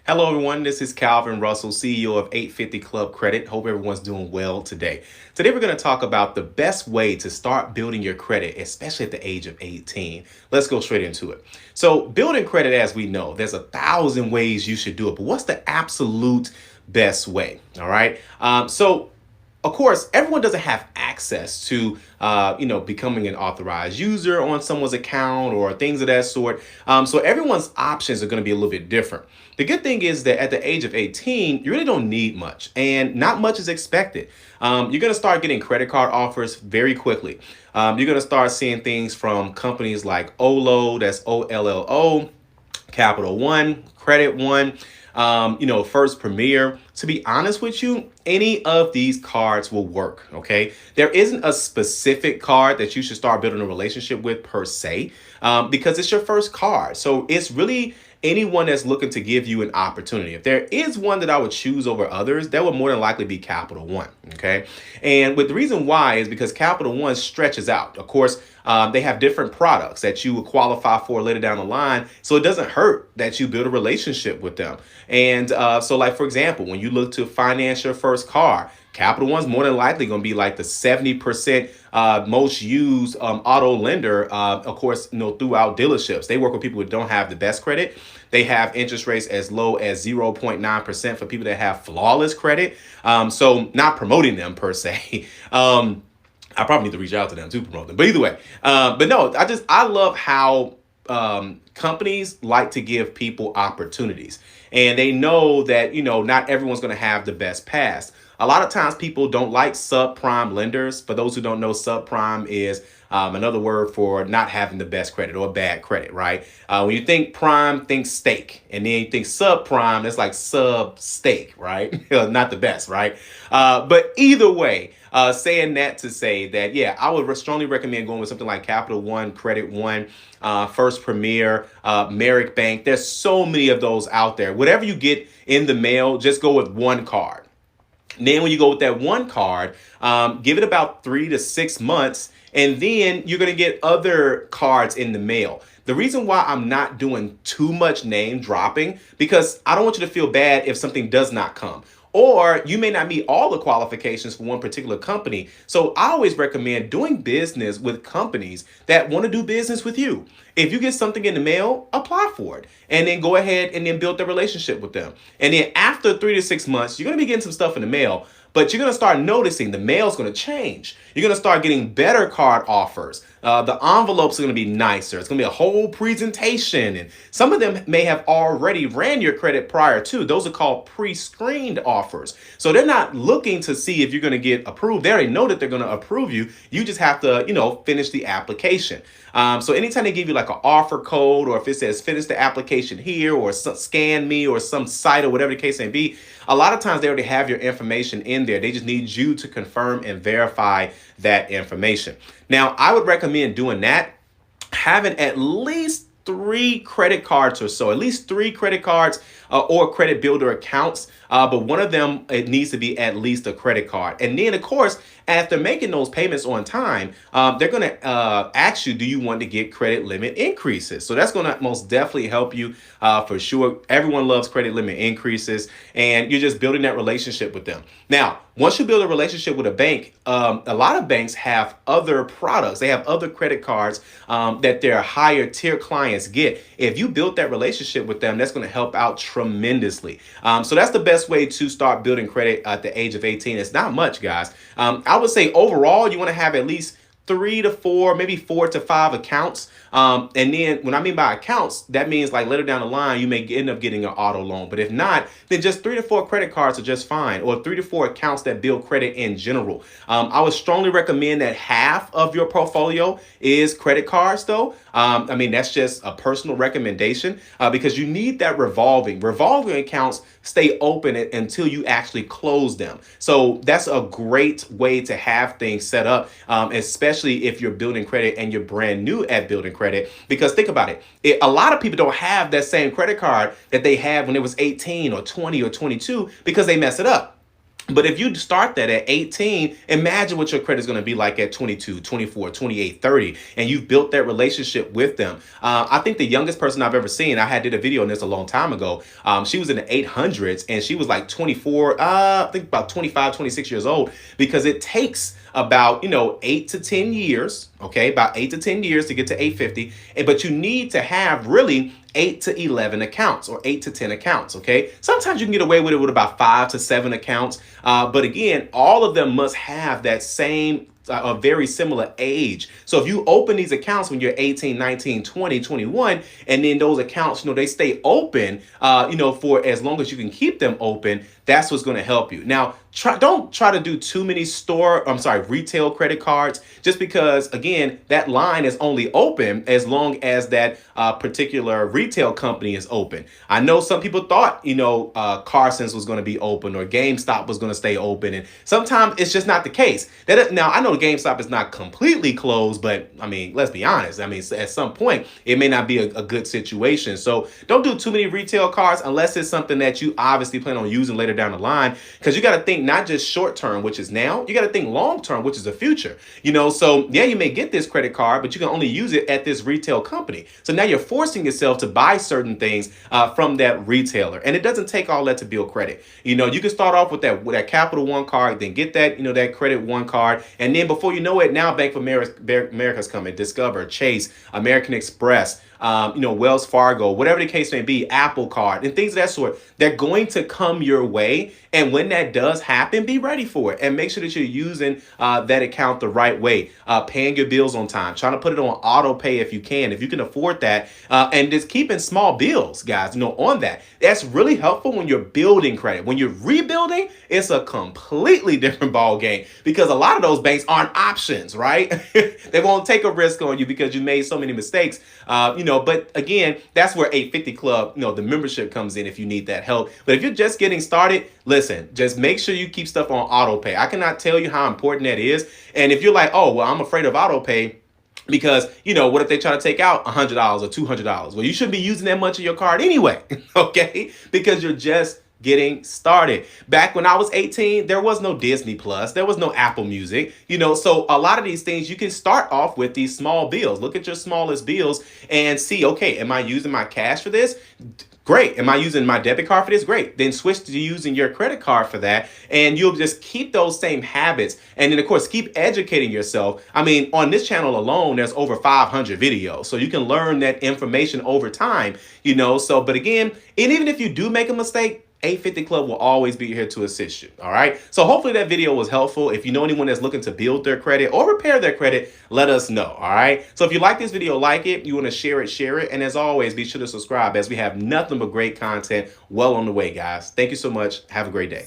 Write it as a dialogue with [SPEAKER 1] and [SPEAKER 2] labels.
[SPEAKER 1] Hello, everyone. This is Calvin Russell, CEO of 850 Club Credit. Hope everyone's doing well today. Today, we're going to talk about the best way to start building your credit, especially at the age of 18. Let's go straight into it. So, building credit, as we know, there's 1,000 ways you should do it, but what's the absolute best way? All right. Of course, everyone doesn't have access to, becoming an authorized user on someone's account or things of that sort. So everyone's options are going to be a little bit different. The good thing is that at the age of 18, you really don't need much, and not much is expected. You're going to start getting credit card offers very quickly. You're going to start seeing things from companies like OLO, that's OLLO, Capital One, Credit One, First Premier. To be honest with you, any of these cards will work. Okay, there isn't a specific card that you should start building a relationship with per se, because it's your first card. So it's really anyone that's looking to give you an opportunity. If there is one that I would choose over others, that would more than likely be Capital One. Okay, and with the reason why is because Capital One stretches out. Of course, they have different products that you will qualify for later down the line. So it doesn't hurt that you build a relationship with them. And like, for example, when you look to finance your first car, Capital One's more than likely going to be like the 70% most used auto lender, of course, throughout dealerships. They work with people who don't have the best credit. They have interest rates as low as 0.9% for people that have flawless credit. So not promoting them per se. I probably need to reach out to them to promote them. But either way, but no, I love how companies like to give people opportunities, and they know that not everyone's going to have the best pass. A lot of times people don't like subprime lenders. For those who don't know, subprime is another word for not having the best credit or bad credit, right? When you think prime, think steak. And then you think subprime, it's like sub steak, right? Not the best, right? But either way, saying that to say that, yeah, I would strongly recommend going with something like Capital One, Credit One, First Premier, Merrick Bank. There's so many of those out there. Whatever you get in the mail, just go with one card. Then when you go with that one card, give it about 3 to 6 months, and then you're going to get other cards in the mail. The reason why I'm not doing too much name dropping, because I don't want you to feel bad if something does not come. Or you may not meet all the qualifications for one particular company. So I always recommend doing business with companies that want to do business with you. If you get something in the mail, apply for it and then go ahead and then build the relationship with them. And then after 3 to 6 months, you're going to be getting some stuff in the mail, but you're going to start noticing the mail's going to change. You're going to start getting better card offers. The envelopes are going to be nicer. It's going to be a whole presentation. And some of them may have already ran your credit prior to. Those are called pre-screened offers. So they're not looking to see if you're going to get approved. They already know that they're going to approve you. You just have to, finish the application. So anytime they give you like an offer code, or if it says finish the application here, or scan me, or some site, or whatever the case may be, a lot of times they already have your information in there. They just need you to confirm and verify that information. Now, I would recommend doing that, having at least 3 credit cards or so, at least 3 credit cards or credit builder accounts. But one of them, it needs to be at least a credit card. And then, of course, after making those payments on time, they're going to ask you, do you want to get credit limit increases? So that's going to most definitely help you for sure. Everyone loves credit limit increases, and you're just building that relationship with them. Now, once you build a relationship with a bank, a lot of banks have other products. They have other credit cards that their higher tier clients get. If you build that relationship with them, that's going to help out tremendously. So that's the best way to start building credit at the age of 18. It's not much, guys. I would say overall, you want to have at least 3 to 4, maybe 4 to 5 accounts. And then when I mean by accounts, that means like later down the line, you may end up getting an auto loan. But if not, then just 3 to 4 credit cards are just fine, or 3 to 4 accounts that build credit in general. I would strongly recommend that half of your portfolio is credit cards, though. That's just a personal recommendation because you need that revolving accounts stay open until you actually close them. So that's a great way to have things set up, especially if you're building credit and you're brand new at building credit. Because think about it, a lot of people don't have that same credit card that they had when it was 18 or 20 or 22 because they mess it up. But if you start that at 18, imagine what your credit is going to be like at 22, 24, 28, 30, and you've built that relationship with them. I think the youngest person I've ever seen, I had did a video on this a long time ago. She was in the 800s and she was like 24, I think about 25, 26 years old, because it takes about 8 to 10 years, okay, about 8 to 10 years to get to 850, but you need to have really 8 to 11 accounts or 8 to 10 accounts, okay? Sometimes you can get away with it with about 5 to 7 accounts, but again, all of them must have that same a very similar age. So if you open these accounts when you're 18, 19, 20, 21, and then those accounts, they stay open, for as long as you can keep them open, that's what's going to help you. Now, don't try to do too many retail credit cards, just because, again, that line is only open as long as that particular retail company is open. I know some people thought, Carson's was going to be open or GameStop was going to stay open. And sometimes it's just not the case. Now, I know GameStop is not completely closed, but I mean, let's be honest. I mean, at some point, it may not be a good situation. So don't do too many retail cards unless it's something that you obviously plan on using later down the line, because you got to think not just short term, which is now, you got to think long term, which is the future. So yeah, you may get this credit card, but you can only use it at this retail company. So now you're forcing yourself to buy certain things from that retailer, and it doesn't take all that to build credit. You can start off with that Capital One card, then get that that Credit One card, and then before you know it, now Bank of America's coming, Discover, Chase, American Express, Wells Fargo, whatever the case may be, Apple Card, and things of that sort. They're going to come your way. And when that does happen, be ready for it and make sure that you're using that account the right way, paying your bills on time, trying to put it on auto pay if you can afford that, and just keeping small bills, guys, on that. That's really helpful when you're building credit. When you're rebuilding, it's a completely different ball game, because a lot of those banks aren't options, right? They won't take a risk on you because you made so many mistakes, but again, that's where 850 Club, the membership comes in if you need that help. But if you're just getting started, listen, just make sure you keep stuff on auto pay. I cannot tell you how important that is. And if you're like, oh, well, I'm afraid of auto pay because, what if they try to take out $100 or $200? Well, you shouldn't be using that much of your card anyway, okay? Because you're just getting started. Back when I was 18, there was no Disney Plus, there was no Apple Music, so a lot of these things you can start off with these small bills. Look at your smallest bills and see, okay, am I using my cash for this? Great. Am I using my debit card for this? Great. Then switch to using your credit card for that. And you'll just keep those same habits. And then, of course, keep educating yourself. I mean, on this channel alone, there's over 500 videos. So you can learn that information over time, but again, and even if you do make a mistake, 850 Club will always be here to assist you. All right. So hopefully that video was helpful. If you know anyone that's looking to build their credit or repair their credit, let us know. All right. So if you like this video, like it, you want to share it. And as always, be sure to subscribe, as we have nothing but great content well on the way, guys. Thank you so much. Have a great day.